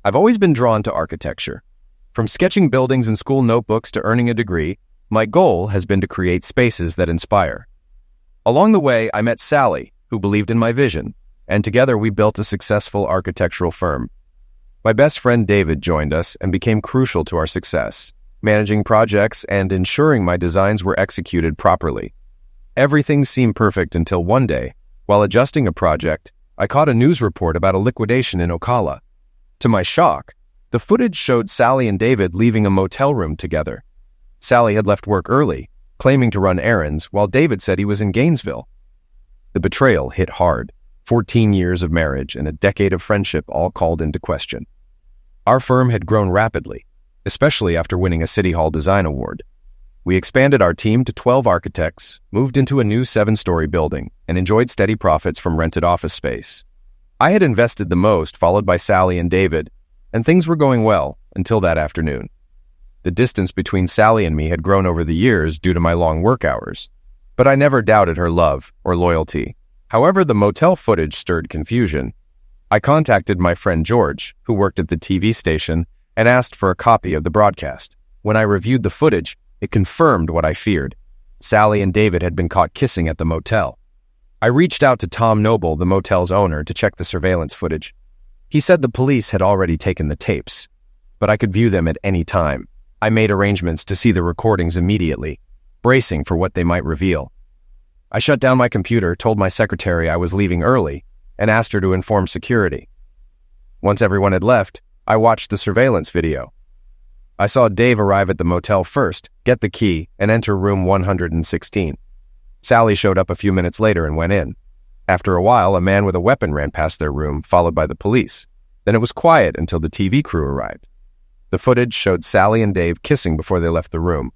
I've always been drawn to architecture. From sketching buildings in school notebooks to earning a degree, my goal has been to create spaces that inspire. Along the way, I met Sally, who believed in my vision, and together we built a successful architectural firm. My best friend David joined us and became crucial to our success, managing projects and ensuring my designs were executed properly. Everything seemed perfect until one day, while adjusting a project, I caught a news report about a liquidation in Ocala. To my shock, the footage showed Sally and David leaving a motel room together. Sally had left work early, claiming to run errands, while David said he was in Gainesville. The betrayal hit hard. 14 years of marriage and a decade of friendship all called into question. Our firm had grown rapidly, especially after winning a City Hall Design Award. We expanded our team to 12 architects, moved into a new 7-story building, and enjoyed steady profits from rented office space. I had invested the most, followed by Sally and David, and things were going well until that afternoon. The distance between Sally and me had grown over the years due to my long work hours, but I never doubted her love or loyalty. However, the motel footage stirred confusion. I contacted my friend George, who worked at the TV station, and asked for a copy of the broadcast. When I reviewed the footage, it confirmed what I feared. Sally and David had been caught kissing at the motel. I reached out to Tom Noble, the motel's owner, to check the surveillance footage. He said the police had already taken the tapes, but I could view them at any time. I made arrangements to see the recordings immediately, bracing for what they might reveal. I shut down my computer, told my secretary I was leaving early, and asked her to inform security. Once everyone had left, I watched the surveillance video. I saw Dave arrive at the motel first, get the key, and enter room 116. Sally showed up a few minutes later and went in. After a while, a man with a weapon ran past their room, followed by the police. Then it was quiet until the TV crew arrived. The footage showed Sally and Dave kissing before they left the room.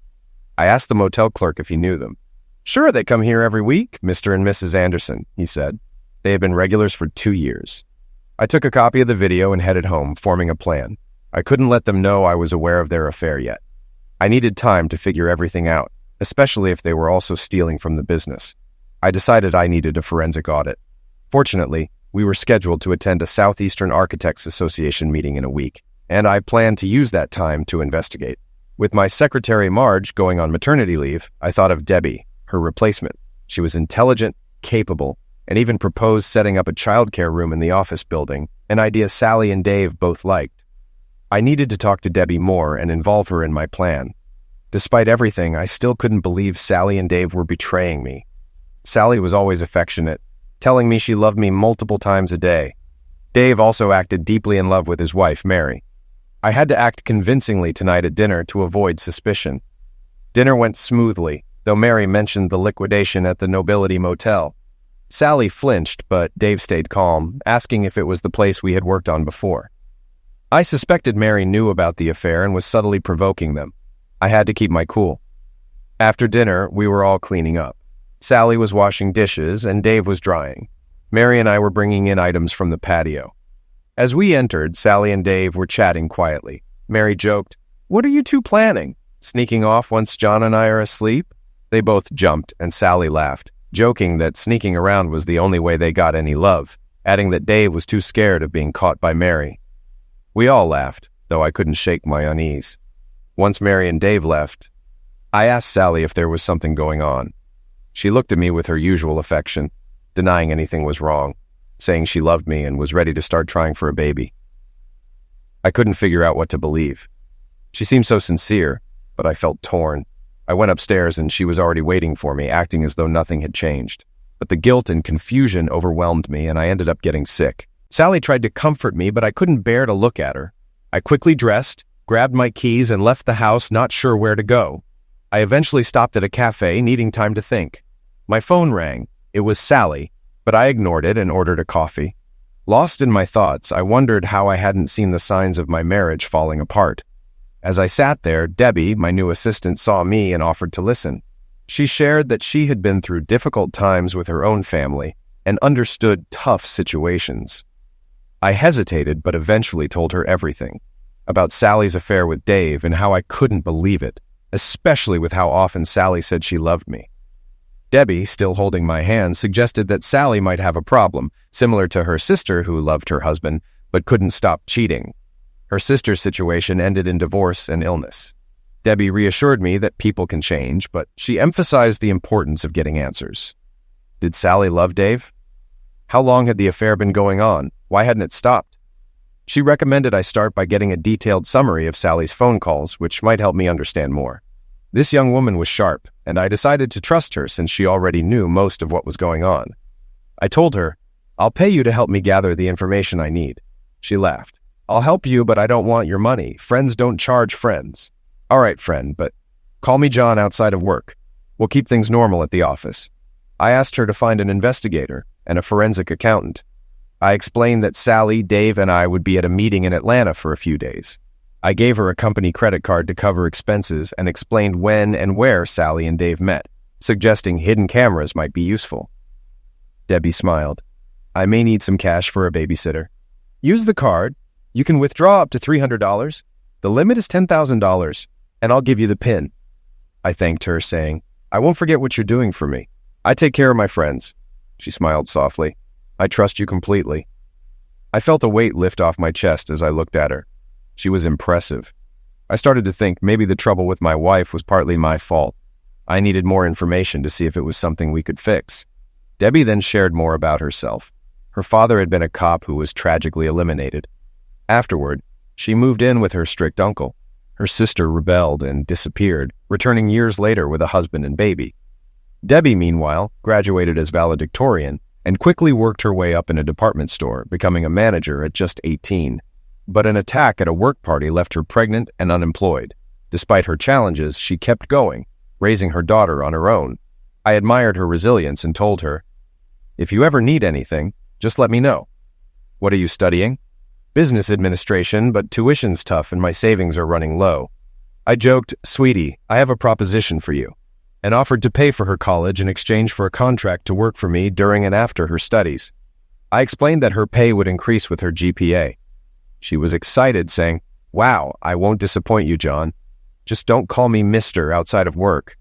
I asked the motel clerk if he knew them. "Sure, they come here every week, Mr. and Mrs. Anderson," he said. They had been regulars for 2 years. I took a copy of the video and headed home, forming a plan. I couldn't let them know I was aware of their affair yet. I needed time to figure everything out, especially if they were also stealing from the business. I decided I needed a forensic audit. Fortunately, we were scheduled to attend a Southeastern Architects Association meeting in a week, and I planned to use that time to investigate. With my secretary Marge going on maternity leave, I thought of Debbie, her replacement. She was intelligent, capable, and even proposed setting up a childcare room in the office building, an idea Sally and Dave both liked. I needed to talk to Debbie more and involve her in my plan. Despite everything, I still couldn't believe Sally and Dave were betraying me. Sally was always affectionate, telling me she loved me multiple times a day. Dave also acted deeply in love with his wife, Mary. I had to act convincingly tonight at dinner to avoid suspicion. Dinner went smoothly, though Mary mentioned the liquidation at the Nobility Motel. Sally flinched, but Dave stayed calm, asking if it was the place we had worked on before. I suspected Mary knew about the affair and was subtly provoking them. I had to keep my cool. After dinner, we were all cleaning up. Sally was washing dishes and Dave was drying. Mary and I were bringing in items from the patio. As we entered, Sally and Dave were chatting quietly. Mary joked, "What are you two planning? Sneaking off once John and I are asleep?" They both jumped and Sally laughed, joking that sneaking around was the only way they got any love, adding that Dave was too scared of being caught by Mary. We all laughed, though I couldn't shake my unease. Once Mary and Dave left, I asked Sally if there was something going on. She looked at me with her usual affection, denying anything was wrong, saying she loved me and was ready to start trying for a baby. I couldn't figure out what to believe. She seemed so sincere, but I felt torn. I went upstairs and she was already waiting for me, acting as though nothing had changed. But the guilt and confusion overwhelmed me and I ended up getting sick. Sally tried to comfort me, but I couldn't bear to look at her. I quickly dressed, grabbed my keys, and left the house, not sure where to go. I eventually stopped at a cafe, needing time to think. My phone rang. It was Sally, but I ignored it and ordered a coffee. Lost in my thoughts, I wondered how I hadn't seen the signs of my marriage falling apart. As I sat there, Debbie, my new assistant, saw me and offered to listen. She shared that she had been through difficult times with her own family and understood tough situations. I hesitated, but eventually told her everything. About Sally's affair with Dave and how I couldn't believe it, especially with how often Sally said she loved me. Debbie, still holding my hand, suggested that Sally might have a problem, similar to her sister who loved her husband, but couldn't stop cheating. Her sister's situation ended in divorce and illness. Debbie reassured me that people can change, but she emphasized the importance of getting answers. Did Sally love Dave? How long had the affair been going on? Why hadn't it stopped? She recommended I start by getting a detailed summary of Sally's phone calls, which might help me understand more. This young woman was sharp, and I decided to trust her since she already knew most of what was going on. I told her, "I'll pay you to help me gather the information I need." She laughed. "I'll help you, but I don't want your money. Friends don't charge friends." "All right, friend, but call me John outside of work. We'll keep things normal at the office." I asked her to find an investigator and a forensic accountant. I explained that Sally, Dave, and I would be at a meeting in Atlanta for a few days. I gave her a company credit card to cover expenses and explained when and where Sally and Dave met, suggesting hidden cameras might be useful. Debbie smiled. "I may need some cash for a babysitter." "Use the card. You can withdraw up to $300. The limit is $10,000, and I'll give you the PIN." I thanked her, saying, "I won't forget what you're doing for me. I take care of my friends." She smiled softly. "I trust you completely." I felt a weight lift off my chest as I looked at her. She was impressive. I started to think maybe the trouble with my wife was partly my fault. I needed more information to see if it was something we could fix. Debbie then shared more about herself. Her father had been a cop who was tragically eliminated. Afterward, she moved in with her strict uncle. Her sister rebelled and disappeared, returning years later with a husband and baby. Debbie, meanwhile, graduated as valedictorian and quickly worked her way up in a department store, becoming a manager at just 18. But an attack at a work party left her pregnant and unemployed. Despite her challenges, she kept going, raising her daughter on her own. I admired her resilience and told her, "If you ever need anything, just let me know." "What are you studying?" "Business administration, but tuition's tough and my savings are running low." I joked, "Sweetie, I have a proposition for you," and offered to pay for her college in exchange for a contract to work for me during and after her studies. I explained that her pay would increase with her GPA. She was excited, saying, "Wow, I won't disappoint you, John. Just don't call me Mr. outside of work."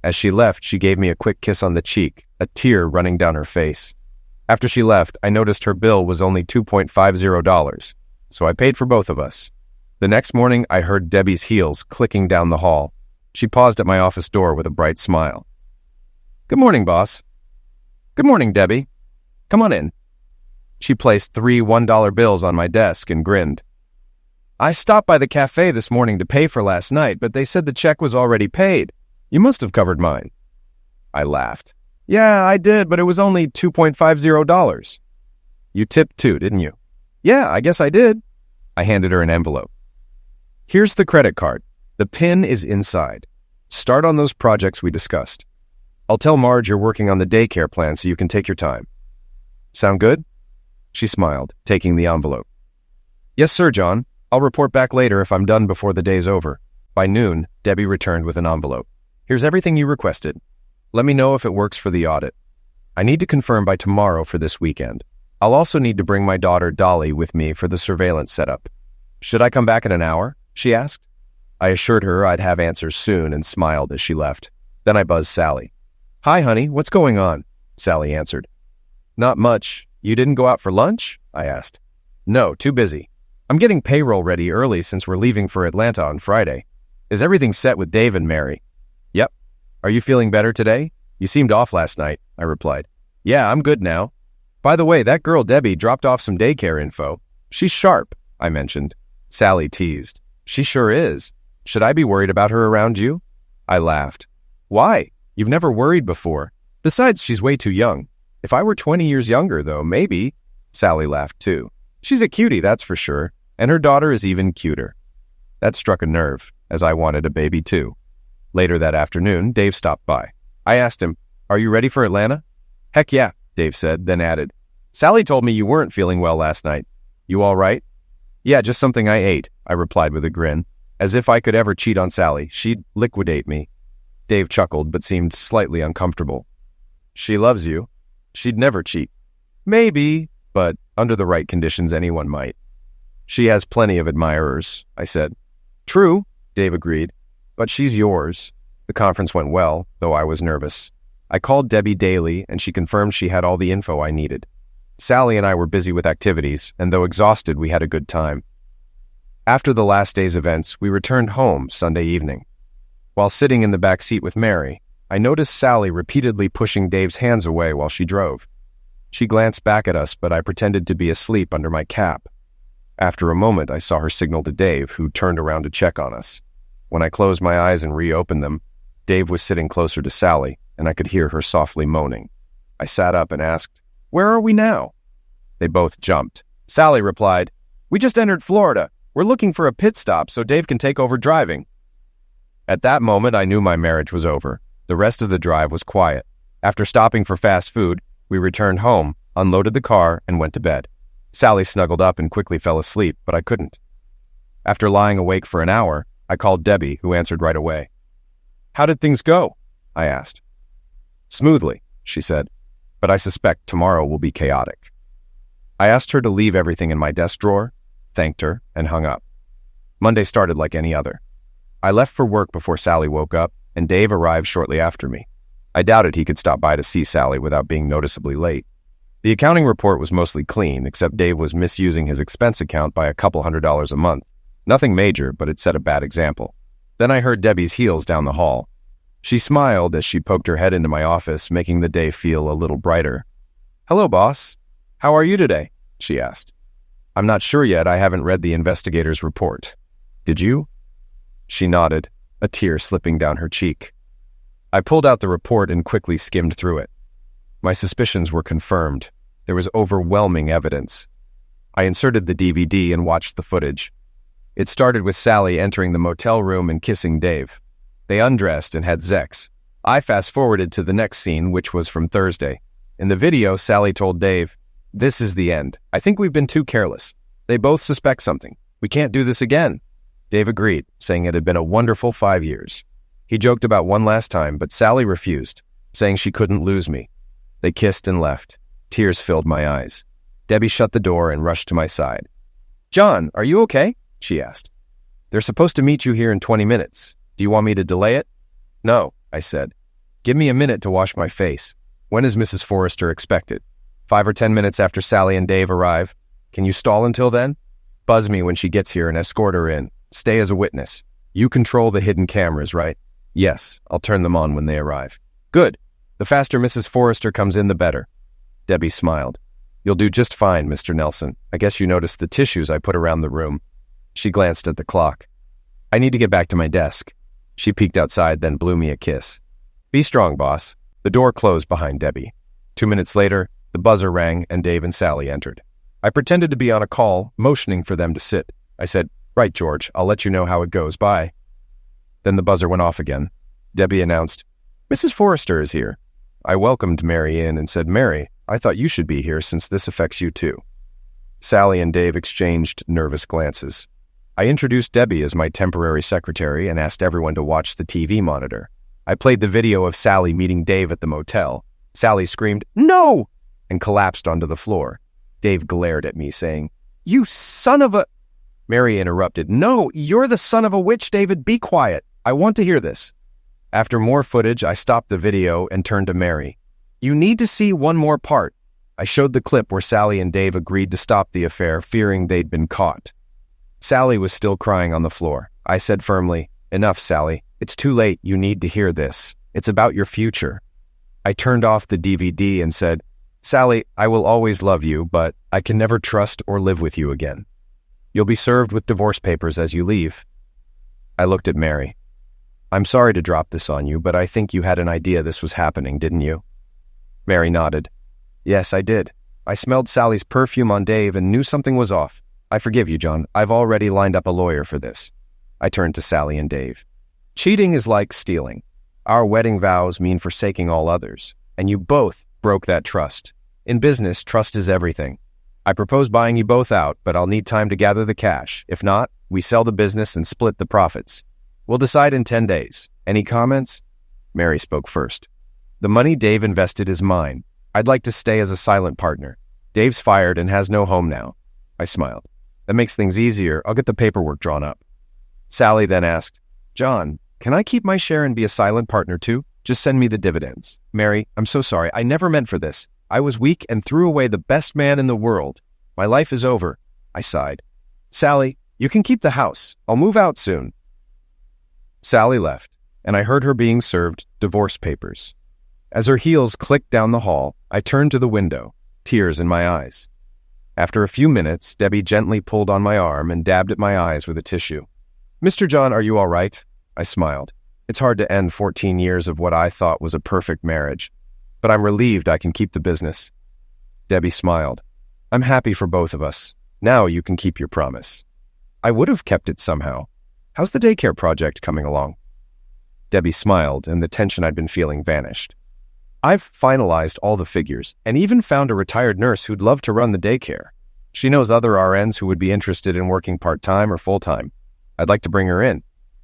As she left, she gave me a quick kiss on the cheek, a tear running down her face. After she left, I noticed her bill was only $2.50, so I paid for both of us. The next morning, I heard Debbie's heels clicking down the hall. She paused at my office door with a bright smile. "Good morning, boss." "Good morning, Debbie. Come on in." She placed 3 $1 bills on my desk and grinned. "I stopped by the cafe this morning to pay for last night, but they said the check was already paid. You must have covered mine." I laughed. "Yeah, I did, but it was only $2.50. "You tipped too, didn't you?" "Yeah, I guess I did." I handed her an envelope. "Here's the credit card. The PIN is inside. Start on those projects we discussed. I'll tell Marge you're working on the daycare plan so you can take your time. Sound good?" She smiled, taking the envelope. "Yes, sir, John. I'll report back later if I'm done before the day's over." By noon, Debbie returned with an envelope. "Here's everything you requested. Let me know if it works for the audit. I need to confirm by tomorrow for this weekend. I'll also need to bring my daughter Dolly with me for the surveillance setup." "Should I come back in an hour?" she asked. I assured her I'd have answers soon and smiled as she left. Then I buzzed Sally. "Hi, honey, what's going on?" Sally answered. "Not much. You didn't go out for lunch?" I asked. "No, too busy. I'm getting payroll ready early since we're leaving for Atlanta on Friday. Is everything set with Dave and Mary?" "Yep. Are you feeling better today? You seemed off last night," I replied. "Yeah, I'm good now. By the way, that girl Debbie dropped off some daycare info. She's sharp," I mentioned. Sally teased. "She sure is. Should I be worried about her around you?" I laughed. "Why? You've never worried before. Besides, she's way too young. If I were 20 years younger, though, maybe." Sally laughed too. "She's a cutie, that's for sure, and her daughter is even cuter." That struck a nerve, as I wanted a baby too. Later that afternoon, Dave stopped by. I asked him, "Are you ready for Atlanta?" "Heck yeah," Dave said, then added, "Sally told me you weren't feeling well last night. You all right?" "Yeah, just something I ate," I replied with a grin. As if I could ever cheat on Sally, she'd liquidate me. Dave chuckled, but seemed slightly uncomfortable. "She loves you. She'd never cheat." "Maybe, but under the right conditions, anyone might." "She has plenty of admirers," I said. "True," Dave agreed, "but she's yours." The conference went well, though I was nervous. I called Debbie daily, and she confirmed she had all the info I needed. Sally and I were busy with activities, and though exhausted, we had a good time. After the last day's events, we returned home Sunday evening. While sitting in the back seat with Mary, I noticed Sally repeatedly pushing Dave's hands away while she drove. She glanced back at us, but I pretended to be asleep under my cap. After a moment, I saw her signal to Dave, who turned around to check on us. When I closed my eyes and reopened them, Dave was sitting closer to Sally, and I could hear her softly moaning. I sat up and asked, "Where are we now?" They both jumped. Sally replied, "We just entered Florida. We're looking for a pit stop so Dave can take over driving." At that moment, I knew my marriage was over. The rest of the drive was quiet. After stopping for fast food, we returned home, unloaded the car, and went to bed. Sally snuggled up and quickly fell asleep, but I couldn't. After lying awake for an hour, I called Debbie, who answered right away. "How did things go?" I asked. "Smoothly," she said, "but I suspect tomorrow will be chaotic." I asked her to leave everything in my desk drawer, thanked her, and hung up. Monday started like any other. I left for work before Sally woke up, and Dave arrived shortly after me. I doubted he could stop by to see Sally without being noticeably late. The accounting report was mostly clean, except Dave was misusing his expense account by a couple $100s a month. Nothing major, but it set a bad example. Then I heard Debbie's heels down the hall. She smiled as she poked her head into my office, making the day feel a little brighter. "Hello, boss. How are you today?" she asked. "I'm not sure yet. I haven't read the investigator's report. Did you?" She nodded, a tear slipping down her cheek. I pulled out the report and quickly skimmed through it. My suspicions were confirmed. There was overwhelming evidence. I inserted the DVD and watched the footage. It started with Sally entering the motel room and kissing Dave. They undressed and had sex. I fast-forwarded to the next scene, which was from Thursday. In the video, Sally told Dave, "This is the end. I think we've been too careless. They both suspect something. We can't do this again." Dave agreed, saying it had been a wonderful 5 years. He joked about one last time, but Sally refused, saying she couldn't lose me. They kissed and left. Tears filled my eyes. Debbie shut the door and rushed to my side. "John, are you okay?" she asked. "They're supposed to meet you here in 20 minutes. Do you want me to delay it?" "No," I said. "Give me a minute to wash my face. When is Mrs. Forrester expected? 5 or 10 minutes after Sally and Dave arrive. Can you stall until then? Buzz me when she gets here and escort her in. Stay as a witness. You control the hidden cameras, right?" "Yes, I'll turn them on when they arrive." "Good. The faster Mrs. Forrester comes in, the better." Debbie smiled. "You'll do just fine, Mr. Nelson. I guess you noticed the tissues I put around the room." She glanced at the clock. "I need to get back to my desk." She peeked outside, then blew me a kiss. "Be strong, boss." The door closed behind Debbie. 2 minutes later, the buzzer rang and Dave and Sally entered. I pretended to be on a call, motioning for them to sit. I said, "Right, George, I'll let you know how it goes. Bye." Then the buzzer went off again. Debbie announced, "Mrs. Forrester is here." I welcomed Mary in and said, "Mary, I thought you should be here since this affects you too." Sally and Dave exchanged nervous glances. I introduced Debbie as my temporary secretary and asked everyone to watch the TV monitor. I played the video of Sally meeting Dave at the motel. Sally screamed, "No!" and collapsed onto the floor. Dave glared at me, saying, "You son of a—" Mary interrupted, "No, you're the son of a witch, David. Be quiet. I want to hear this." After more footage, I stopped the video and turned to Mary. "You need to see one more part." I showed the clip where Sally and Dave agreed to stop the affair, fearing they'd been caught. Sally was still crying on the floor. I said firmly, "Enough, Sally. It's too late. You need to hear this. It's about your future." I turned off the DVD and said, "Sally, I will always love you, but I can never trust or live with you again. You'll be served with divorce papers as you leave." I looked at Mary. "I'm sorry to drop this on you, but I think you had an idea this was happening, didn't you?" Mary nodded. "Yes, I did. I smelled Sally's perfume on Dave and knew something was off. I forgive you, John. I've already lined up a lawyer for this." I turned to Sally and Dave. "Cheating is like stealing. Our wedding vows mean forsaking all others, and you both broke that trust. In business, trust is everything. I propose buying you both out, but I'll need time to gather the cash. If not, we sell the business and split the profits. We'll decide in 10 days. Any comments?" Mary spoke first. "The money Dave invested is mine. I'd like to stay as a silent partner. Dave's fired and has no home now." I smiled. "That makes things easier. I'll get the paperwork drawn up." Sally then asked, "John, can I keep my share and be a silent partner too? Just send me the dividends." "Mary, I'm so sorry. I never meant for this. I was weak and threw away the best man in the world. My life is over." I sighed. "Sally, You can keep the house. I'll move out soon. Sally left, and I heard her being served divorce papers. As her heels clicked down the hall, I turned to the window, tears in my eyes. After a few minutes, Debbie gently pulled on my arm and dabbed at my eyes with a tissue. "Mr. John, are you all right?" I smiled. It's hard to end 14 years of what I thought was a perfect marriage, but I'm relieved I can keep the business. Debbie smiled. "I'm happy for both of us. Now you can keep your promise." I would have kept it somehow. How's the daycare project coming along? Debbie smiled, and the tension I'd been feeling vanished. I've finalized all the figures, and even found a retired nurse who'd love to run the daycare. She knows other RNs who would be interested in working part-time or full-time. I'd like to bring her in.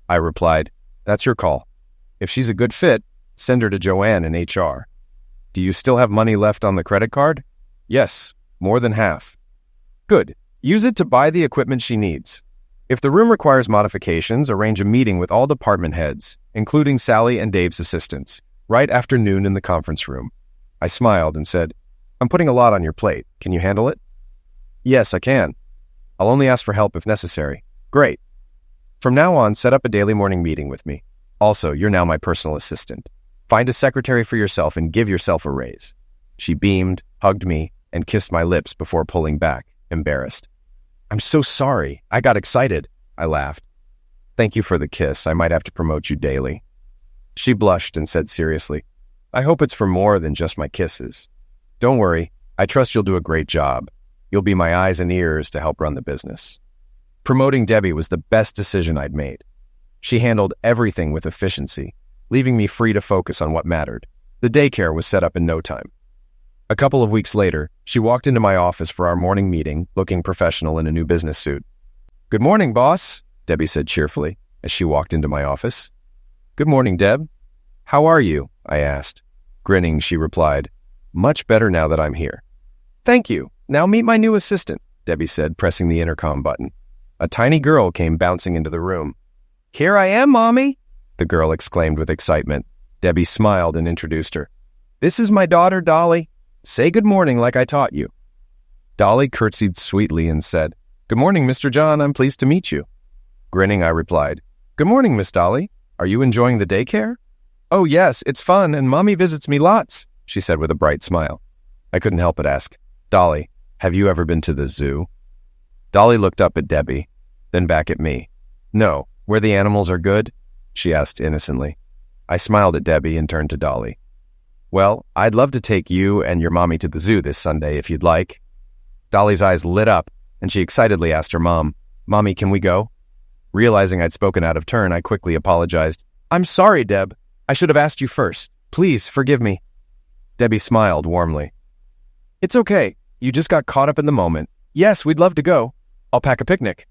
I replied, "That's your call. If she's a good fit, send her to Joanne in HR. Do you still have money left on the credit card?" "Yes, more than half." "Good. Use it to buy the equipment she needs. If the room requires modifications, arrange a meeting with all department heads, including Sally and Dave's assistants, right after noon in the conference room." I smiled and said, "I'm putting a lot on your plate. Can you handle it?" "Yes, I can. I'll only ask for help if necessary." "Great. From now on, set up a daily morning meeting with me. Also, you're now my personal assistant. Find a secretary for yourself and give yourself a raise." She beamed, hugged me, and kissed my lips before pulling back, embarrassed. "I'm so sorry. I got excited." I laughed. "Thank you for the kiss. I might have to promote you daily." She blushed and said seriously, "I hope it's for more than just my kisses. Don't worry. I trust you'll do a great job. You'll be my eyes and ears to help run the business." Promoting Debbie was the best decision I'd made. She handled everything with efficiency, leaving me free to focus on what mattered. The daycare was set up in no time. A couple of weeks later, she walked into my office for our morning meeting, looking professional in a new business suit. "Good morning, boss," Debbie said cheerfully as she walked into my office. "Good morning, Deb. How are you?" I asked. Grinning, she replied, "Much better now that I'm here." "Thank you. Now meet my new assistant," Debbie said, pressing the intercom button. A tiny girl came bouncing into the room. "Here I am, Mommy," the girl exclaimed with excitement. Debbie smiled and introduced her. "This is my daughter, Dolly. Say good morning like I taught you." Dolly curtsied sweetly and said, "Good morning, Mr. John. I'm pleased to meet you." Grinning, I replied, "Good morning, Miss Dolly. Are you enjoying the daycare?" "Oh, yes, it's fun, and Mommy visits me lots," she said with a bright smile. I couldn't help but ask, "Dolly, have you ever been to the zoo?" Dolly looked up at Debbie, then back at me. "No, where the animals are good?" she asked innocently. I smiled at Debbie and turned to Dolly. "Well, I'd love to take you and your mommy to the zoo this Sunday if you'd like." Dolly's eyes lit up, and she excitedly asked her mom, "Mommy, can we go?" Realizing I'd spoken out of turn, I quickly apologized. "I'm sorry, Deb. I should have asked you first. Please forgive me." Debbie smiled warmly. "It's okay. You just got caught up in the moment. Yes, we'd love to go. I'll pack a picnic."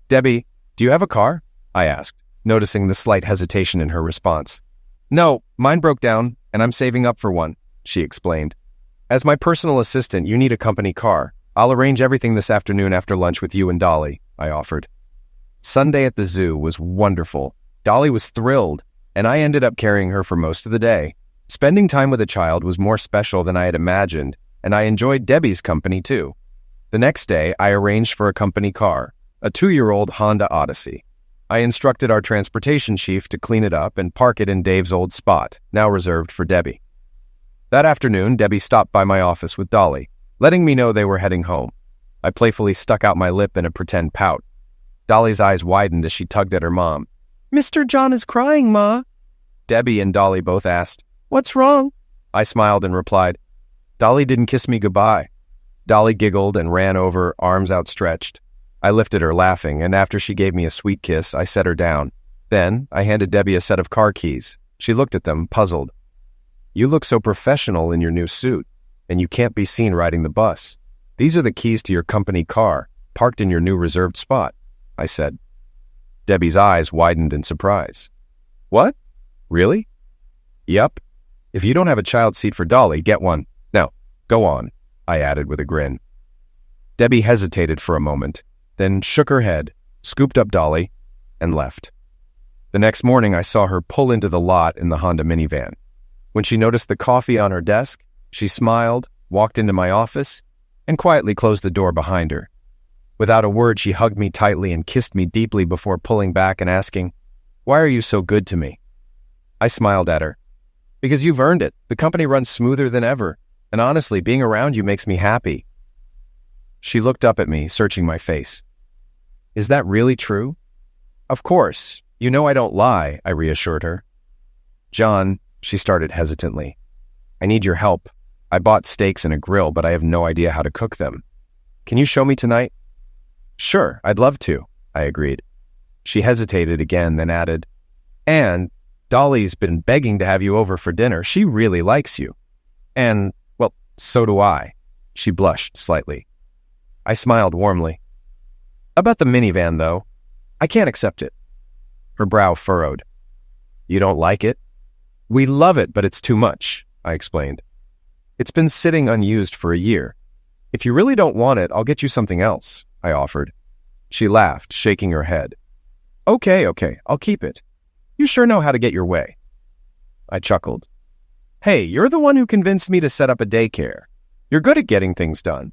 "Debbie, do you have a car?" I asked, noticing the slight hesitation in her response. "No, mine broke down, and I'm saving up for one," she explained. "As my personal assistant, you need a company car. I'll arrange everything this afternoon after lunch with you and Dolly," I offered. Sunday at the zoo was wonderful. Dolly was thrilled, and I ended up carrying her for most of the day. Spending time with a child was more special than I had imagined, and I enjoyed Debbie's company too. The next day, I arranged for a company car, a 2-year-old Honda Odyssey. I instructed our transportation chief to clean it up and park it in Dave's old spot, now reserved for Debbie. That afternoon, Debbie stopped by my office with Dolly, letting me know they were heading home. I playfully stuck out my lip in a pretend pout. Dolly's eyes widened as she tugged at her mom. "Mr. John is crying, Ma." Debbie and Dolly both asked, "What's wrong?" I smiled and replied, "Dolly didn't kiss me goodbye." Dolly giggled and ran over, arms outstretched. I lifted her, laughing, and after she gave me a sweet kiss, I set her down. Then I handed Debbie a set of car keys. She looked at them, puzzled. "You look so professional in your new suit, and you can't be seen riding the bus. These are the keys to your company car, parked in your new reserved spot," I said. Debbie's eyes widened in surprise. "What? Really?" "Yep. If you don't have a child seat for Dolly, get one. Now, go on," I added with a grin. Debbie hesitated for a moment, then shook her head, scooped up Dolly, and left. The next morning, I saw her pull into the lot in the Honda minivan. When she noticed the coffee on her desk, she smiled, walked into my office, and quietly closed the door behind her. Without a word, she hugged me tightly and kissed me deeply before pulling back and asking, "Why are you so good to me?" I smiled at her. "Because you've earned it. The company runs smoother than ever, and honestly, being around you makes me happy." She looked up at me, searching my face. "Is that really true?" "Of course. You know I don't lie," I reassured her. "John," she started hesitantly, "I need your help. I bought steaks and a grill, but I have no idea how to cook them. Can you show me tonight?" "Sure, I'd love to," I agreed. She hesitated again, then added, "And Dolly's been begging to have you over for dinner. She really likes you. And, well, so do I." She blushed slightly. I smiled warmly. "About the minivan, though. I can't accept it." Her brow furrowed. "You don't like it?" "We love it, but it's too much," I explained. "It's been sitting unused for a year. If you really don't want it, I'll get you something else," I offered. She laughed, shaking her head. Okay, I'll keep it. You sure know how to get your way." I chuckled. "Hey, you're the one who convinced me to set up a daycare. You're good at getting things done."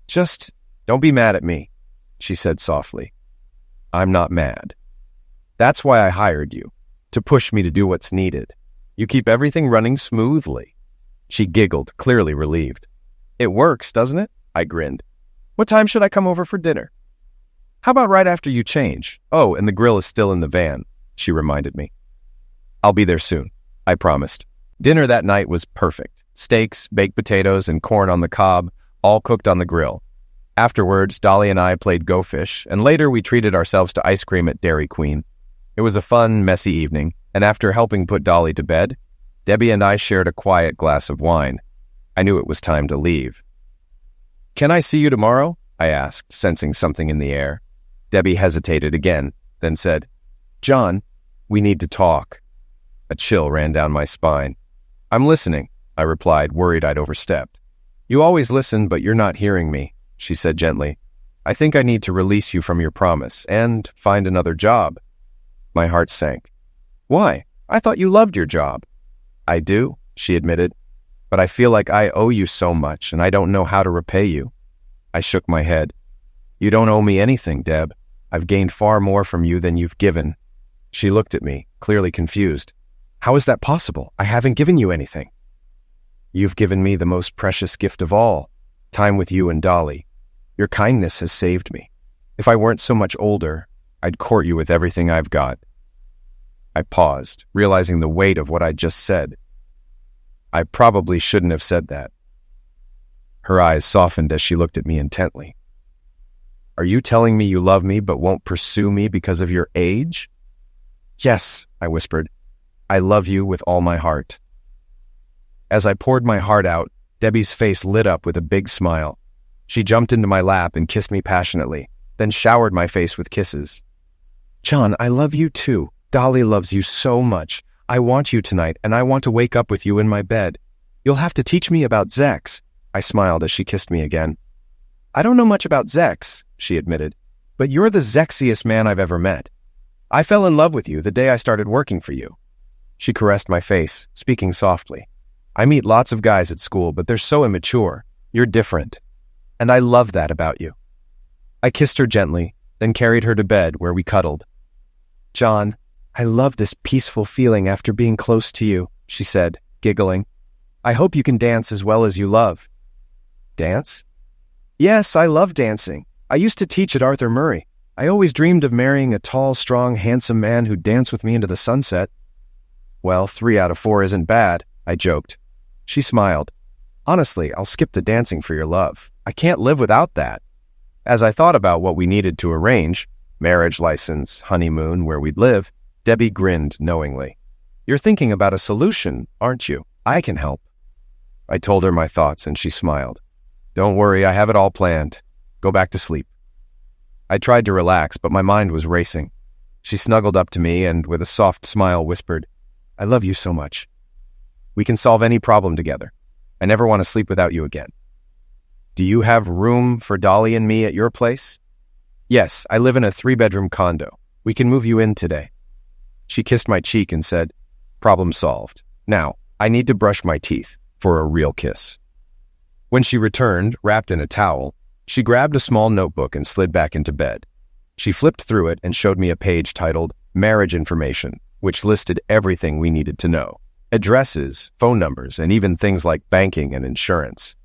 "Just don't be mad at me," she said softly. "I'm not mad. That's why I hired you, to push me to do what's needed. You keep everything running smoothly." She giggled, clearly relieved. "It works, doesn't it?" I grinned. "What time should I come over for dinner?" "How about right after you change? Oh, and the grill is still in the van," she reminded me. "I'll be there soon," I promised. Dinner that night was perfect. Steaks, baked potatoes, and corn on the cob, all cooked on the grill. Afterwards, Dolly and I played Go Fish, and later we treated ourselves to ice cream at Dairy Queen. It was a fun, messy evening, and after helping put Dolly to bed, Debbie and I shared a quiet glass of wine. I knew it was time to leave. "Can I see you tomorrow?" I asked, sensing something in the air. Debbie hesitated again, then said, "John, we need to talk." A chill ran down my spine. "I'm listening," I replied, worried I'd overstepped. "You always listen, but you're not hearing me," she said gently. "I think I need to release you from your promise and find another job." My heart sank. "Why? I thought you loved your job." "I do," she admitted, "but I feel like I owe you so much and I don't know how to repay you." I shook my head. "You don't owe me anything, Deb. I've gained far more from you than you've given." She looked at me, clearly confused. "How is that possible? I haven't given you anything." "You've given me the most precious gift of all, time with you and Dolly. Your kindness has saved me. If I weren't so much older, I'd court you with everything I've got." I paused, realizing the weight of what I'd just said. I probably shouldn't have said that. Her eyes softened as she looked at me intently. "Are you telling me you love me but won't pursue me because of your age?" "Yes," I whispered. "I love you with all my heart." As I poured my heart out, Debbie's face lit up with a big smile. She jumped into my lap and kissed me passionately, then showered my face with kisses. "John, I love you too. Dolly loves you so much. I want you tonight, and I want to wake up with you in my bed. You'll have to teach me about Zex." I smiled as she kissed me again. "I don't know much about Zex," she admitted, "but you're the Zexiest man I've ever met. I fell in love with you the day I started working for you." She caressed my face, speaking softly. "I meet lots of guys at school, but they're so immature. You're different. And I love that about you." I kissed her gently, then carried her to bed where we cuddled. "John, I love this peaceful feeling after being close to you," she said, giggling. "I hope you can dance as well as you love." "Dance?" "Yes, I love dancing. I used to teach at Arthur Murray. I always dreamed of marrying a tall, strong, handsome man who'd dance with me into the sunset." "Well, 3 out of 4 isn't bad," I joked. She smiled. "Honestly, I'll skip the dancing for your love. I can't live without that." As I thought about what we needed to arrange, marriage license, honeymoon, where we'd live, Debbie grinned knowingly. "You're thinking about a solution, aren't you? I can help." I told her my thoughts and she smiled. "Don't worry, I have it all planned. Go back to sleep." I tried to relax, but my mind was racing. She snuggled up to me and, with a soft smile, whispered, "I love you so much. We can solve any problem together. I never want to sleep without you again." "Do you have room for Dolly and me at your place?" "Yes, I live in a 3-bedroom condo. We can move you in today." She kissed my cheek and said, "Problem solved. Now, I need to brush my teeth for a real kiss." When she returned, wrapped in a towel, She grabbed a small notebook and slid back into bed. She flipped through it and showed me a page titled Marriage Information, which listed everything we needed to know. Addresses, phone numbers, and even things like banking and insurance.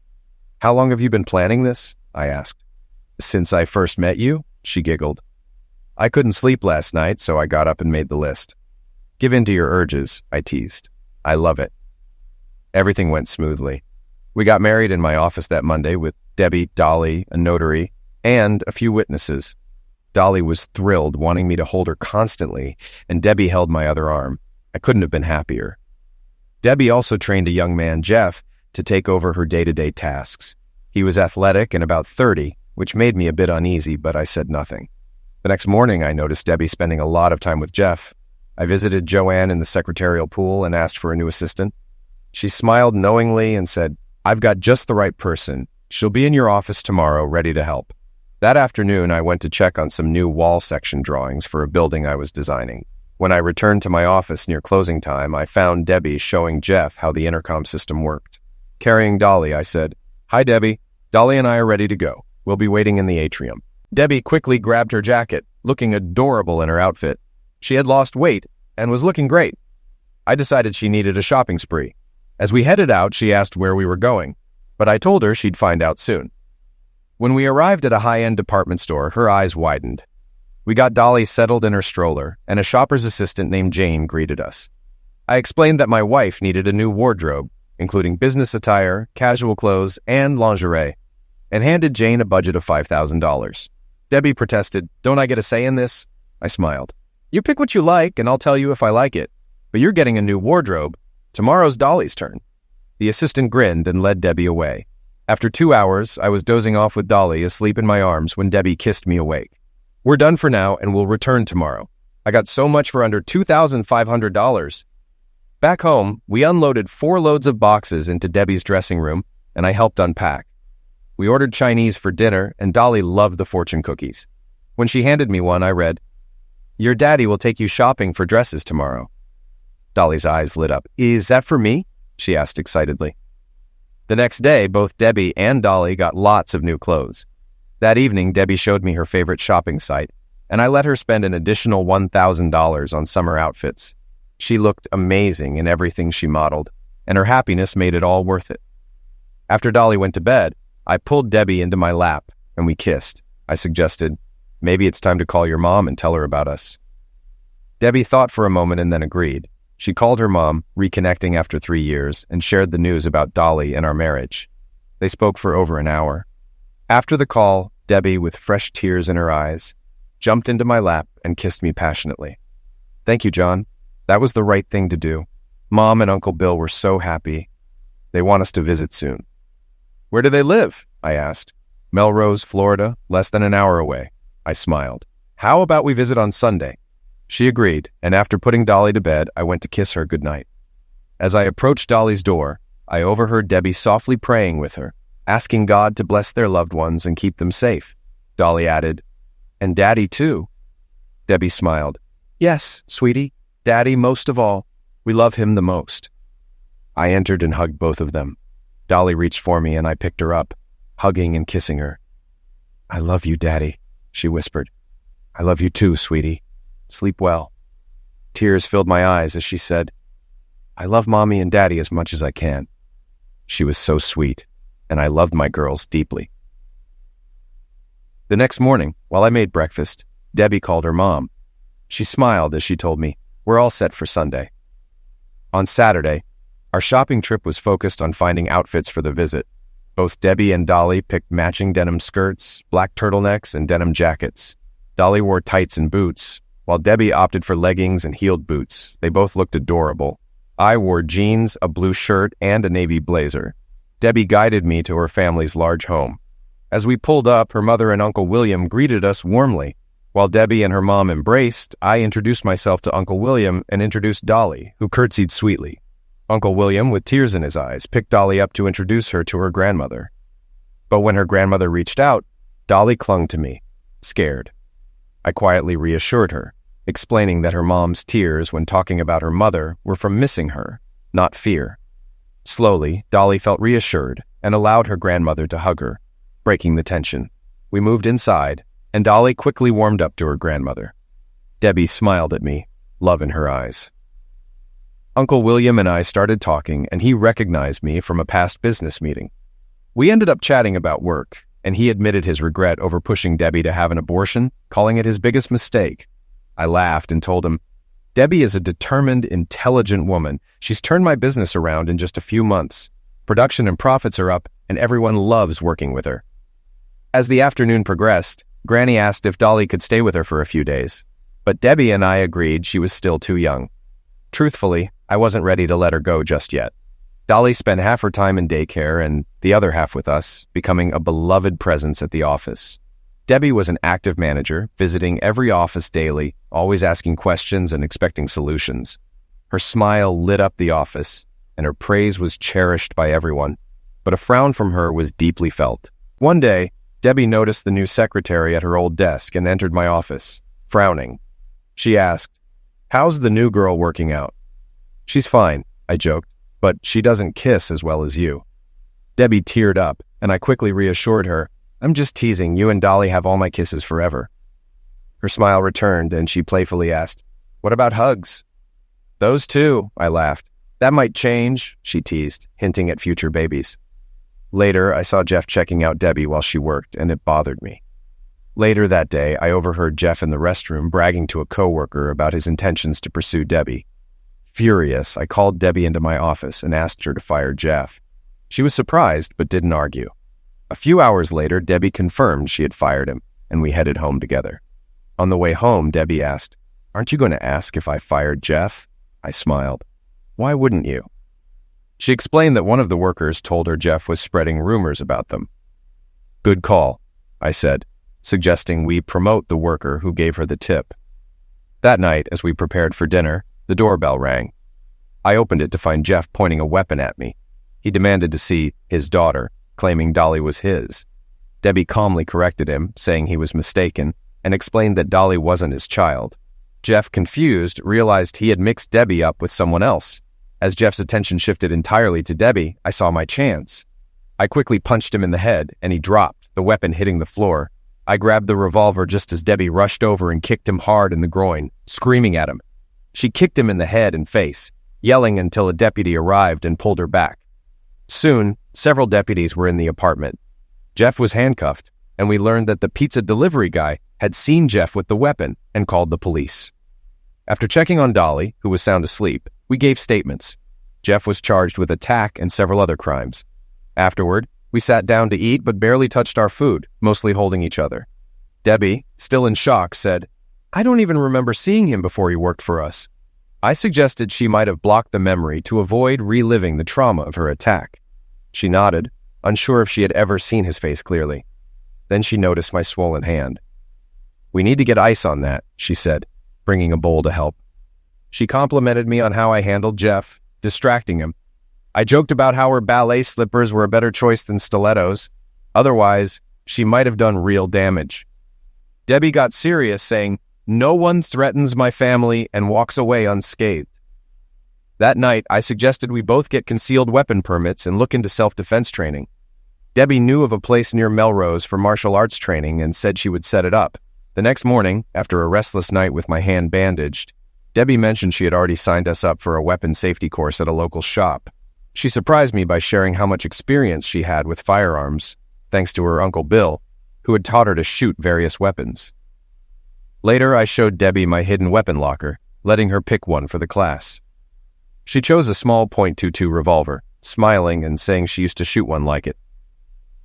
"How long have you been planning this?" I asked. "Since I first met you," she giggled. "I couldn't sleep last night, so I got up and made the list." "Give in to your urges," I teased. "I love it." Everything went smoothly. We got married in my office that Monday with Debbie, Dolly, a notary, and a few witnesses. Dolly was thrilled, wanting me to hold her constantly, and Debbie held my other arm. I couldn't have been happier. Debbie also trained a young man, Jeff, to take over her day-to-day tasks. He was athletic and about 30, which made me a bit uneasy, but I said nothing. The next morning, I noticed Debbie spending a lot of time with Jeff. I visited Joanne in the secretarial pool and asked for a new assistant. She smiled knowingly and said, "I've got just the right person. She'll be in your office tomorrow, ready to help." That afternoon, I went to check on some new wall section drawings for a building I was designing. When I returned to my office near closing time, I found Debbie showing Jeff how the intercom system worked. Carrying Dolly, I said, "Hi, Debbie. Dolly and I are ready to go. We'll be waiting in the atrium." Debbie quickly grabbed her jacket, looking adorable in her outfit. She had lost weight and was looking great. I decided she needed a shopping spree. As we headed out, she asked where we were going, but I told her she'd find out soon. When we arrived at a high-end department store, her eyes widened. We got Dolly settled in her stroller, and a shopper's assistant named Jane greeted us. I explained that my wife needed a new wardrobe, including business attire, casual clothes, and lingerie, and handed Jane a budget of $5,000. Debbie protested, "Don't I get a say in this?" I smiled. "You pick what you like, and I'll tell you if I like it. But you're getting a new wardrobe. Tomorrow's Dolly's turn." The assistant grinned and led Debbie away. After 2 hours, I was dozing off with Dolly asleep in my arms when Debbie kissed me awake. "We're done for now, and we'll return tomorrow. I got so much for under $2,500. Back home, we unloaded 4 loads of boxes into Debbie's dressing room, and I helped unpack. We ordered Chinese for dinner, and Dolly loved the fortune cookies. When she handed me one, I read, "Your daddy will take you shopping for dresses tomorrow." Dolly's eyes lit up. "Is that for me?" she asked excitedly. The next day, both Debbie and Dolly got lots of new clothes. That evening, Debbie showed me her favorite shopping site, and I let her spend an additional $1,000 on summer outfits. She looked amazing in everything she modeled, and her happiness made it all worth it. After Dolly went to bed, I pulled Debbie into my lap, and we kissed. I suggested, "Maybe it's time to call your mom and tell her about us." Debbie thought for a moment and then agreed. She called her mom, reconnecting after 3 years, and shared the news about Dolly and our marriage. They spoke for over an hour. After the call, Debbie, with fresh tears in her eyes, jumped into my lap and kissed me passionately. "Thank you, John. That was the right thing to do. Mom and Uncle Bill were so happy. They want us to visit soon." "Where do they live?" I asked. "Melrose, Florida, less than an hour away." I smiled. "How about we visit on Sunday?" She agreed, and after putting Dolly to bed, I went to kiss her goodnight. As I approached Dolly's door, I overheard Debbie softly praying with her, asking God to bless their loved ones and keep them safe. Dolly added, "And Daddy too." Debbie smiled. "Yes, sweetie, Daddy most of all. We love him the most." I entered and hugged both of them. Dolly reached for me and I picked her up, hugging and kissing her. "I love you, Daddy," she whispered. "I love you too, sweetie. Sleep well." Tears filled my eyes as she said, "I love Mommy and Daddy as much as I can." She was so sweet, and I loved my girls deeply. The next morning, while I made breakfast, Debbie called her mom. She smiled as she told me, "We're all set for Sunday." On Saturday, our shopping trip was focused on finding outfits for the visit. Both Debbie and Dolly picked matching denim skirts, black turtlenecks, and denim jackets. Dolly wore tights and boots, while Debbie opted for leggings and heeled boots. They both looked adorable. I wore jeans, a blue shirt, and a navy blazer. Debbie guided me to her family's large home. As we pulled up, her mother and Uncle William greeted us warmly. While Debbie and her mom embraced, I introduced myself to Uncle William and introduced Dolly, who curtsied sweetly. Uncle William, with tears in his eyes, picked Dolly up to introduce her to her grandmother. But when her grandmother reached out, Dolly clung to me, scared. I quietly reassured her, explaining that her mom's tears when talking about her mother were from missing her, not fear. Slowly, Dolly felt reassured and allowed her grandmother to hug her, breaking the tension. We moved inside, and Dolly quickly warmed up to her grandmother. Debbie smiled at me, love in her eyes. Uncle William and I started talking, and he recognized me from a past business meeting. We ended up chatting about work, and he admitted his regret over pushing Debbie to have an abortion, calling it his biggest mistake. I laughed and told him, "Debbie is a determined, intelligent woman. She's turned my business around in just a few months. Production and profits are up, and everyone loves working with her." As the afternoon progressed, Granny asked if Dolly could stay with her for a few days, but Debbie and I agreed she was still too young. Truthfully, I wasn't ready to let her go just yet. Dolly spent half her time in daycare and the other half with us, becoming a beloved presence at the office. Debbie was an active manager, visiting every office daily, always asking questions and expecting solutions. Her smile lit up the office, and her praise was cherished by everyone, but a frown from her was deeply felt. One day, Debbie noticed the new secretary at her old desk and entered my office, frowning. She asked, "How's the new girl working out?" "She's fine," I joked, "but she doesn't kiss as well as you." Debbie teared up, and I quickly reassured her, "I'm just teasing. You and Dolly have all my kisses forever." Her smile returned, and she playfully asked, "What about hugs?" "Those too," I laughed. "That might change," she teased, hinting at future babies. Later, I saw Jeff checking out Debbie while she worked, and it bothered me. Later that day, I overheard Jeff in the restroom bragging to a coworker about his intentions to pursue Debbie. Furious, I called Debbie into my office and asked her to fire Jeff. She was surprised, but didn't argue. A few hours later, Debbie confirmed she had fired him, and we headed home together. On the way home, Debbie asked, "Aren't you going to ask if I fired Jeff?" I smiled. "Why wouldn't you?" She explained that one of the workers told her Jeff was spreading rumors about them. "Good call," I said, suggesting we promote the worker who gave her the tip. That night, as we prepared for dinner, the doorbell rang. I opened it to find Jeff pointing a weapon at me. He demanded to see his daughter, claiming Dolly was his. Debbie calmly corrected him, saying he was mistaken, and explained that Dolly wasn't his child. Jeff, confused, realized he had mixed Debbie up with someone else. As Jeff's attention shifted entirely to Debbie, I saw my chance. I quickly punched him in the head, and he dropped, the weapon hitting the floor. I grabbed the revolver just as Debbie rushed over and kicked him hard in the groin, screaming at him. She kicked him in the head and face, yelling until a deputy arrived and pulled her back. Soon, several deputies were in the apartment. Jeff was handcuffed, and we learned that the pizza delivery guy had seen Jeff with the weapon and called the police. After checking on Dolly, who was sound asleep, we gave statements. Jeff was charged with attack and several other crimes. Afterward, we sat down to eat but barely touched our food, mostly holding each other. Debbie, still in shock, said, "I don't even remember seeing him before he worked for us." I suggested she might have blocked the memory to avoid reliving the trauma of her attack. She nodded, unsure if she had ever seen his face clearly. Then she noticed my swollen hand. "We need to get ice on that," she said, bringing a bowl to help. She complimented me on how I handled Jeff, distracting him. I joked about how her ballet slippers were a better choice than stilettos. Otherwise, she might have done real damage. Debbie got serious, saying, "No one threatens my family," and walks away unscathed. That night, I suggested we both get concealed weapon permits and look into self-defense training. Debbie knew of a place near Melrose for martial arts training and said she would set it up. The next morning, after a restless night with my hand bandaged, Debbie mentioned she had already signed us up for a weapon safety course at a local shop. She surprised me by sharing how much experience she had with firearms, thanks to her Uncle Bill, who had taught her to shoot various weapons. Later, I showed Debbie my hidden weapon locker, letting her pick one for the class. She chose a small .22 revolver, smiling and saying she used to shoot one like it.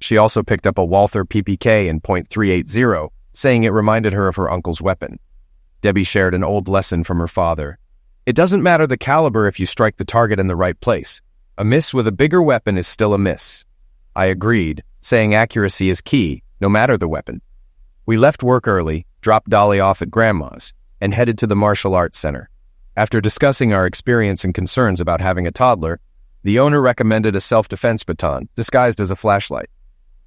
She also picked up a Walther PPK in .380, saying it reminded her of her uncle's weapon. Debbie shared an old lesson from her father. "It doesn't matter the caliber if you strike the target in the right place. A miss with a bigger weapon is still a miss." I agreed, saying accuracy is key, no matter the weapon. We left work early, dropped Dolly off at Grandma's, and headed to the martial arts center. After discussing our experience and concerns about having a toddler, the owner recommended a self-defense baton, disguised as a flashlight.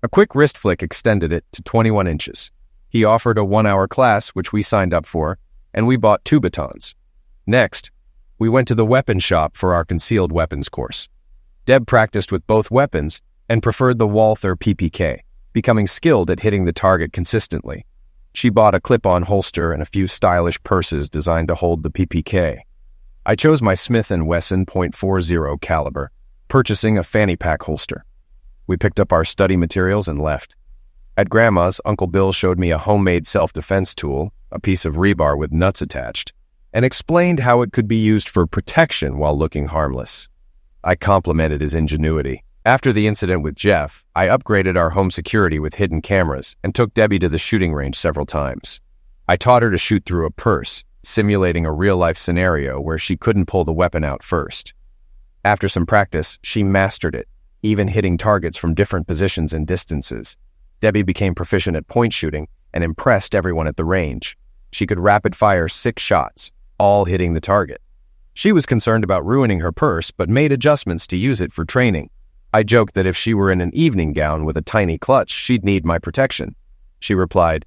A quick wrist flick extended it to 21 inches. He offered a 1-hour class, which we signed up for, and we bought 2 batons. Next, we went to the weapon shop for our concealed weapons course. Deb practiced with both weapons and preferred the Walther PPK. becoming skilled at hitting the target consistently. She bought a clip-on holster and a few stylish purses designed to hold the PPK. I chose my Smith & Wesson .40 caliber, purchasing a fanny pack holster. We picked up our study materials and left. At Grandma's, Uncle Bill showed me a homemade self-defense tool, a piece of rebar with nuts attached, and explained how it could be used for protection while looking harmless. I complimented his ingenuity. After the incident with Jeff, I upgraded our home security with hidden cameras and took Debbie to the shooting range several times. I taught her to shoot through a purse, simulating a real-life scenario where she couldn't pull the weapon out first. After some practice, she mastered it, even hitting targets from different positions and distances. Debbie became proficient at point shooting and impressed everyone at the range. She could rapid-fire 6 shots, all hitting the target. She was concerned about ruining her purse, but made adjustments to use it for training. I joked that if she were in an evening gown with a tiny clutch, she'd need my protection. She replied,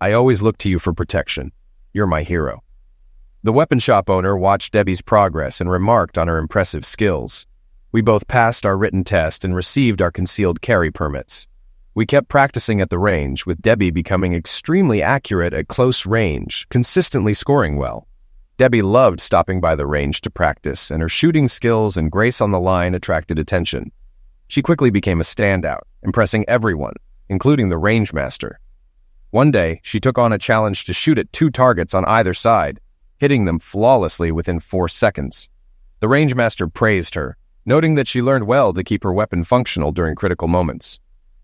"I always look to you for protection. You're my hero." The weapon shop owner watched Debbie's progress and remarked on her impressive skills. We both passed our written test and received our concealed carry permits. We kept practicing at the range, with Debbie becoming extremely accurate at close range, consistently scoring well. Debbie loved stopping by the range to practice, and her shooting skills and grace on the line attracted attention. She quickly became a standout, impressing everyone, including the range master. One day, she took on a challenge to shoot at 2 targets on either side, hitting them flawlessly within 4 seconds. The range master praised her, noting that she learned well to keep her weapon functional during critical moments.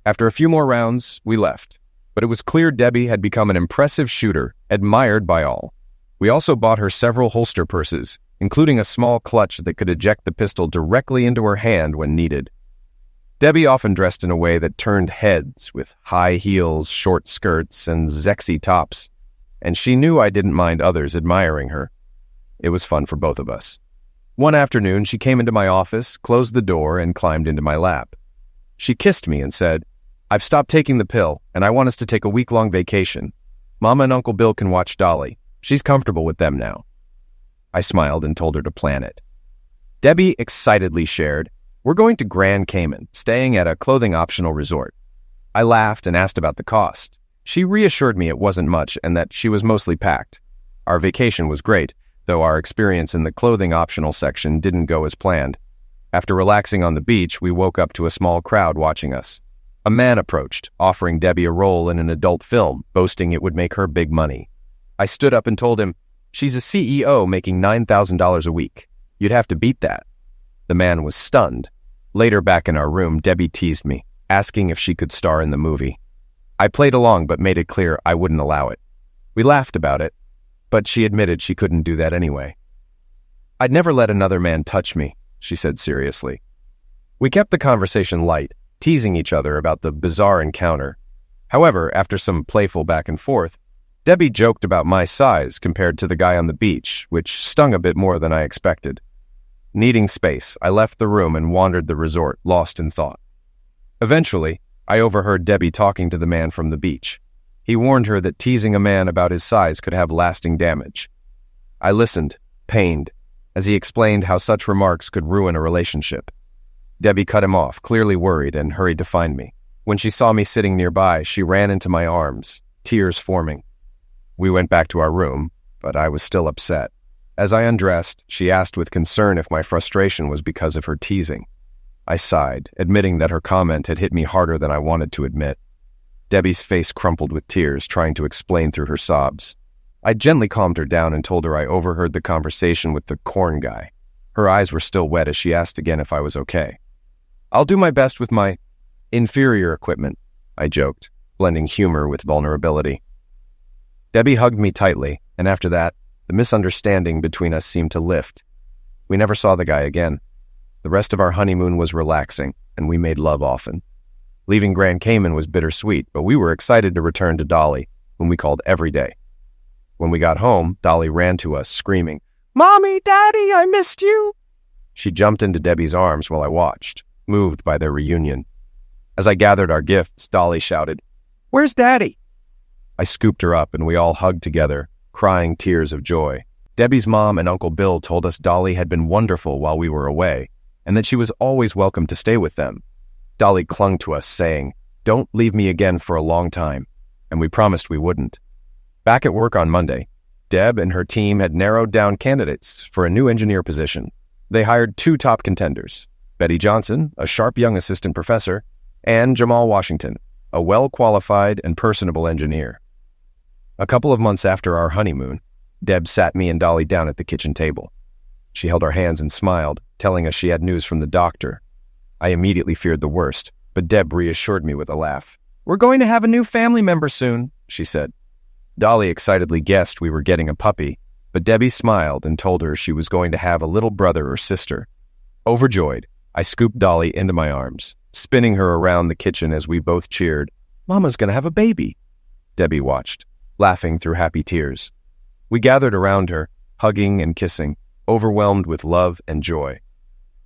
After a few more rounds, we left, but it was clear Debbie had become an impressive shooter, admired by all. We also bought her several holster purses, including a small clutch that could eject the pistol directly into her hand when needed. Debbie often dressed in a way that turned heads, with high heels, short skirts, and sexy tops, and she knew I didn't mind others admiring her. It was fun for both of us. One afternoon, she came into my office, closed the door, and climbed into my lap. She kissed me and said, "I've stopped taking the pill, and I want us to take a week-long vacation. Mama and Uncle Bill can watch Dolly. She's comfortable with them now." I smiled and told her to plan it. Debbie excitedly shared, "We're going to Grand Cayman, staying at a clothing-optional resort." I laughed and asked about the cost. She reassured me it wasn't much and that she was mostly packed. Our vacation was great, though our experience in the clothing-optional section didn't go as planned. After relaxing on the beach, we woke up to a small crowd watching us. A man approached, offering Debbie a role in an adult film, boasting it would make her big money. I stood up and told him, "She's a CEO making $9,000 a week. You'd have to beat that." The man was stunned. Later, back in our room, Debbie teased me, asking if she could star in the movie. I played along but made it clear I wouldn't allow it. We laughed about it, but she admitted she couldn't do that anyway. "I'd never let another man touch me," she said seriously. We kept the conversation light, teasing each other about the bizarre encounter. However, after some playful back and forth, Debbie joked about my size compared to the guy on the beach, which stung a bit more than I expected. Needing space, I left the room and wandered the resort, lost in thought. Eventually, I overheard Debbie talking to the man from the beach. He warned her that teasing a man about his size could have lasting damage. I listened, pained, as he explained how such remarks could ruin a relationship. Debbie cut him off, clearly worried, and hurried to find me. When she saw me sitting nearby, she ran into my arms, tears forming. We went back to our room, but I was still upset. As I undressed, she asked with concern if my frustration was because of her teasing. I sighed, admitting that her comment had hit me harder than I wanted to admit. Debbie's face crumpled with tears, trying to explain through her sobs. I gently calmed her down and told her I overheard the conversation with the corn guy. Her eyes were still wet as she asked again if I was okay. "I'll do my best with my inferior equipment," I joked, blending humor with vulnerability. Debbie hugged me tightly, and after that, the misunderstanding between us seemed to lift. We never saw the guy again. The rest of our honeymoon was relaxing, and we made love often. Leaving Grand Cayman was bittersweet, but we were excited to return to Dolly, whom we called every day. When we got home, Dolly ran to us, screaming, "Mommy, Daddy, I missed you!" She jumped into Debbie's arms while I watched, moved by their reunion. As I gathered our gifts, Dolly shouted, "Where's Daddy?" I scooped her up, and we all hugged together, crying tears of joy. Debbie's mom and Uncle Bill told us Dolly had been wonderful while we were away, and that she was always welcome to stay with them. Dolly clung to us, saying, "Don't leave me again for a long time," and we promised we wouldn't. Back at work on Monday, Deb and her team had narrowed down candidates for a new engineer position. They hired 2 top contenders, Betty Johnson, a sharp young assistant professor, and Jamal Washington, a well-qualified and personable engineer. A couple of months after our honeymoon, Deb sat me and Dolly down at the kitchen table. She held our hands and smiled, telling us she had news from the doctor. I immediately feared the worst, but Deb reassured me with a laugh. "We're going to have a new family member soon," she said. Dolly excitedly guessed we were getting a puppy, but Debbie smiled and told her she was going to have a little brother or sister. Overjoyed, I scooped Dolly into my arms, spinning her around the kitchen as we both cheered. "Mama's going to have a baby." Debbie watched, laughing through happy tears. We gathered around her, hugging and kissing, overwhelmed with love and joy.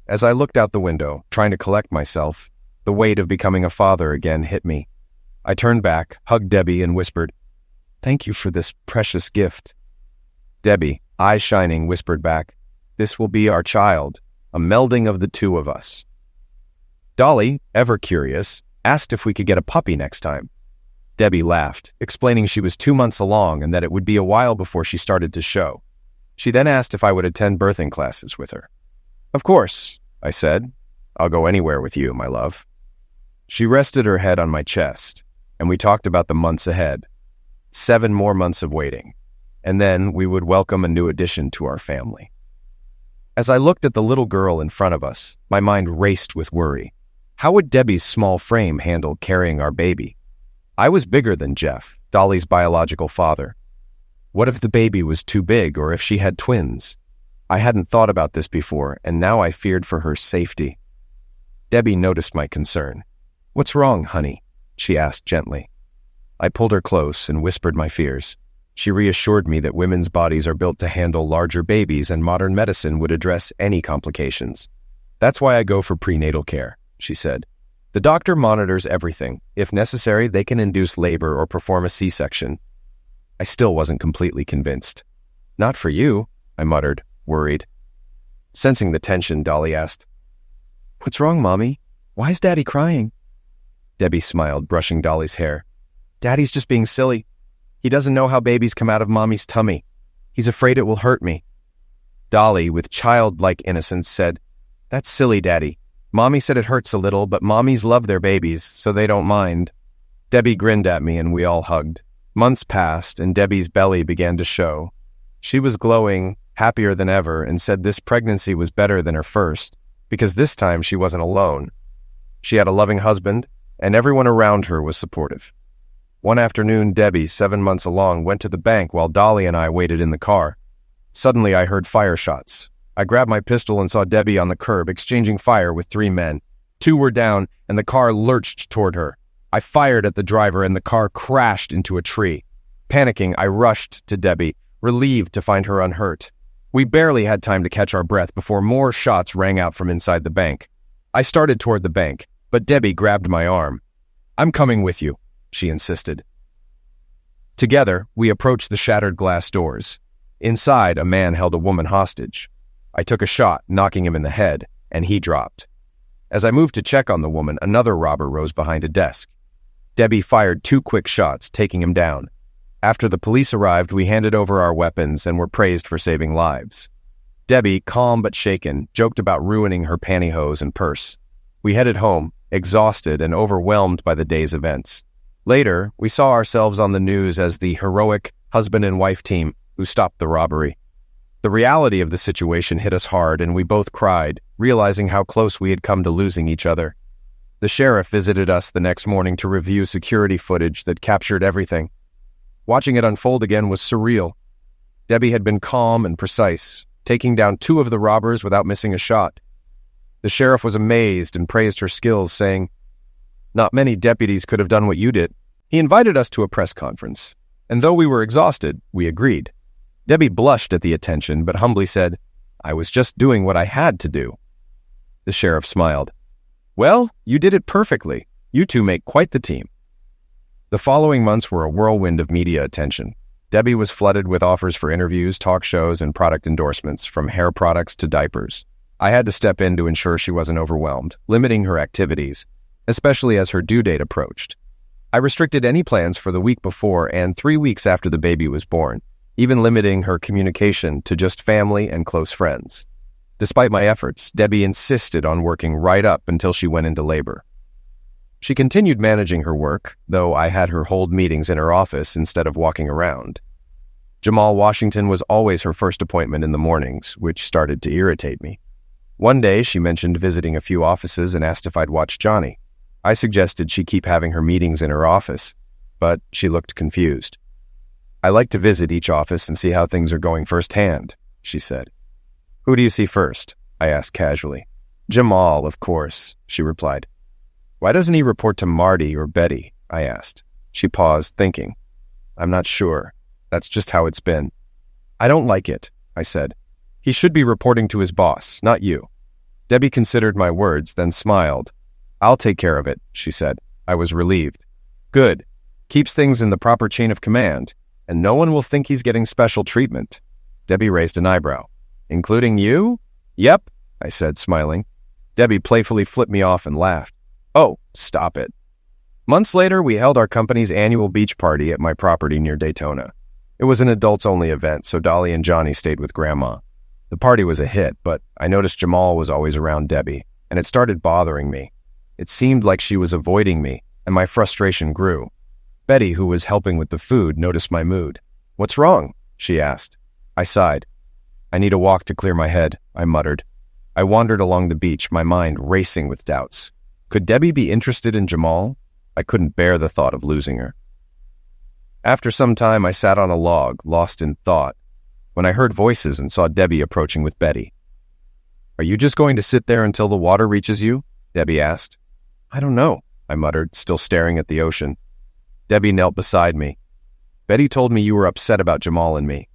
As I looked out the window, trying to collect myself, the weight of becoming a father again hit me. I turned back, hugged Debbie, and whispered, "Thank you for this precious gift." Debbie, eyes shining, whispered back, "This will be our child, a melding of the 2 of us." Dolly, ever curious, asked if we could get a puppy next time. Debbie laughed, explaining she was 2 months along and that it would be a while before she started to show. She then asked if I would attend birthing classes with her. "Of course," I said. "I'll go anywhere with you, my love." She rested her head on my chest, and we talked about the months ahead. 7 more months of waiting, and then we would welcome a new addition to our family. As I looked at the little girl in front of us, my mind raced with worry. How would Debbie's small frame handle carrying our baby? I was bigger than Jeff, Dolly's biological father. What if the baby was too big, or if she had twins? I hadn't thought about this before, and now I feared for her safety. Debbie noticed my concern. "What's wrong, honey?" she asked gently. I pulled her close and whispered my fears. She reassured me that women's bodies are built to handle larger babies and modern medicine would address any complications. "That's why I go for prenatal care," she said. "The doctor monitors everything. If necessary, they can induce labor or perform a C-section." I still wasn't completely convinced. "Not for you," I muttered, worried. Sensing the tension, Dolly asked, "What's wrong, Mommy? Why is Daddy crying?" Debbie smiled, brushing Dolly's hair. "Daddy's just being silly. He doesn't know how babies come out of Mommy's tummy. He's afraid it will hurt me." Dolly, with childlike innocence, said, "That's silly, Daddy. Mommy said it hurts a little, but mommies love their babies, so they don't mind." Debbie grinned at me and we all hugged. Months passed and Debbie's belly began to show. She was glowing, happier than ever, and said this pregnancy was better than her first, because this time she wasn't alone. She had a loving husband, and everyone around her was supportive. One afternoon, Debbie, 7 months along, went to the bank while Dolly and I waited in the car. Suddenly, I heard fire shots. I grabbed my pistol and saw Debbie on the curb exchanging fire with 3 men. 2 were down, and the car lurched toward her. I fired at the driver, and the car crashed into a tree. Panicking, I rushed to Debbie, relieved to find her unhurt. We barely had time to catch our breath before more shots rang out from inside the bank. I started toward the bank, but Debbie grabbed my arm. "I'm coming with you," she insisted. Together, we approached the shattered glass doors. Inside, a man held a woman hostage. I took a shot, knocking him in the head, and he dropped. As I moved to check on the woman, another robber rose behind a desk. Debbie fired 2 quick shots, taking him down. After the police arrived, we handed over our weapons and were praised for saving lives. Debbie, calm but shaken, joked about ruining her pantyhose and purse. We headed home, exhausted and overwhelmed by the day's events. Later, we saw ourselves on the news as the heroic husband and wife team who stopped the robbery. The reality of the situation hit us hard, and we both cried, realizing how close we had come to losing each other. The sheriff visited us the next morning to review security footage that captured everything. Watching it unfold again was surreal. Debbie had been calm and precise, taking down 2 of the robbers without missing a shot. The sheriff was amazed and praised her skills, saying, "Not many deputies could have done what you did." He invited us to a press conference, and though we were exhausted, we agreed. Debbie blushed at the attention, but humbly said, "I was just doing what I had to do." The sheriff smiled. "Well, you did it perfectly. You 2 make quite the team." The following months were a whirlwind of media attention. Debbie was flooded with offers for interviews, talk shows, and product endorsements, from hair products to diapers. I had to step in to ensure she wasn't overwhelmed, limiting her activities, especially as her due date approached. I restricted any plans for the week before and 3 weeks after the baby was born, even limiting her communication to just family and close friends. Despite my efforts, Debbie insisted on working right up until she went into labor. She continued managing her work, though I had her hold meetings in her office instead of walking around. Jamal Washington was always her first appointment in the mornings, which started to irritate me. One day, she mentioned visiting a few offices and asked if I'd watch Johnny. I suggested she keep having her meetings in her office, but she looked confused. "I like to visit each office and see how things are going firsthand," she said. "Who do you see first?" I asked casually. "Jamal, of course," she replied. "Why doesn't he report to Marty or Betty?" I asked. She paused, thinking. "I'm not sure. That's just how it's been." "I don't like it," I said. "He should be reporting to his boss, not you." Debbie considered my words, then smiled. "I'll take care of it," she said. I was relieved. "Good. Keeps things in the proper chain of command, and no one will think he's getting special treatment." Debbie raised an eyebrow. "Including you?" "Yep," I said, smiling. Debbie playfully flipped me off and laughed. "Oh, stop it." Months later, we held our company's annual beach party at my property near Daytona. It was an adults-only event, so Dolly and Johnny stayed with Grandma. The party was a hit, but I noticed Jamal was always around Debbie, and it started bothering me. It seemed like she was avoiding me, and my frustration grew. Betty, who was helping with the food, noticed my mood. "What's wrong?" she asked. I sighed. "I need a walk to clear my head," I muttered. I wandered along the beach, my mind racing with doubts. Could Debbie be interested in Jamal? I couldn't bear the thought of losing her. After some time, I sat on a log, lost in thought, when I heard voices and saw Debbie approaching with Betty. "Are you just going to sit there until the water reaches you?" Debbie asked. "I don't know," I muttered, still staring at the ocean. Debbie knelt beside me. "Betty told me you were upset about Jamal and me.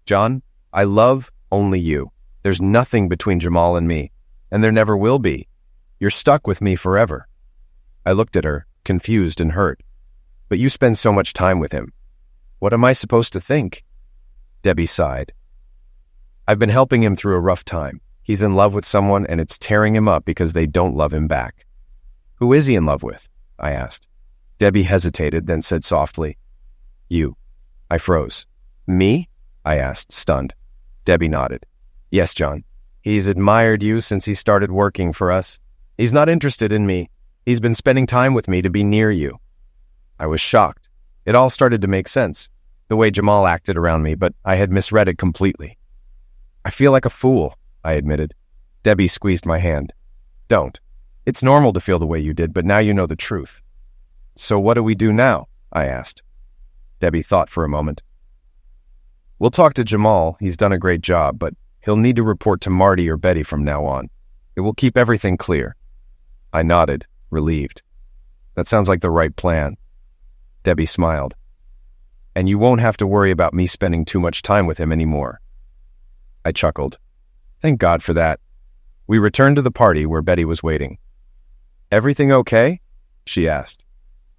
John, I love only you. There's nothing between Jamal and me, and there never will be. You're stuck with me forever." I looked at her, confused and hurt. "But you spend so much time with him. What am I supposed to think?" Debbie sighed. "I've been helping him through a rough time. He's in love with someone, and it's tearing him up because they don't love him back." "Who is he in love with?" I asked. Debbie hesitated, then said softly, "You." I froze. "Me?" I asked, stunned. Debbie nodded. "Yes, John. He's admired you since he started working for us. He's not interested in me. He's been spending time with me to be near you." I was shocked. It all started to make sense, the way Jamal acted around me, but I had misread it completely. "I feel like a fool," I admitted. Debbie squeezed my hand. "Don't. It's normal to feel the way you did, but now you know the truth." "So what do we do now?" I asked. Debbie thought for a moment. "We'll talk to Jamal. He's done a great job, but he'll need to report to Marty or Betty from now on. It will keep everything clear." I nodded, relieved. "That sounds like the right plan." Debbie smiled. "And you won't have to worry about me spending too much time with him anymore." I chuckled. Thank God for that. We returned to the party where Betty was waiting. "Everything okay?" she asked.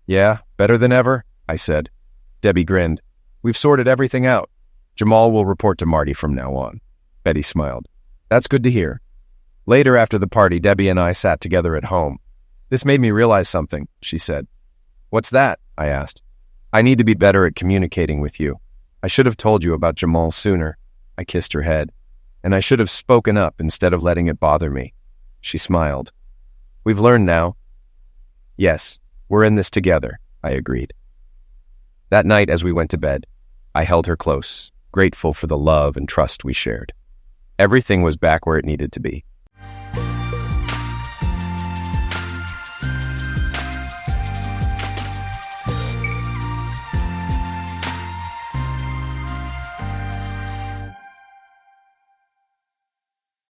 "Yeah, better than ever," I said. Debbie grinned. "We've sorted everything out. Jamal will report to Marty from now on." Betty smiled. "That's good to hear." Later after the party, Debbie and I sat together at home. "This made me realize something," she said. "What's that?" I asked. "I need to be better at communicating with you. I should have told you about Jamal sooner." I kissed her head. "And I should have spoken up instead of letting it bother me." She smiled. "We've learned now." "Yes, we're in this together," I agreed. That night as we went to bed, I held her close, grateful for the love and trust we shared. Everything was back where it needed to be.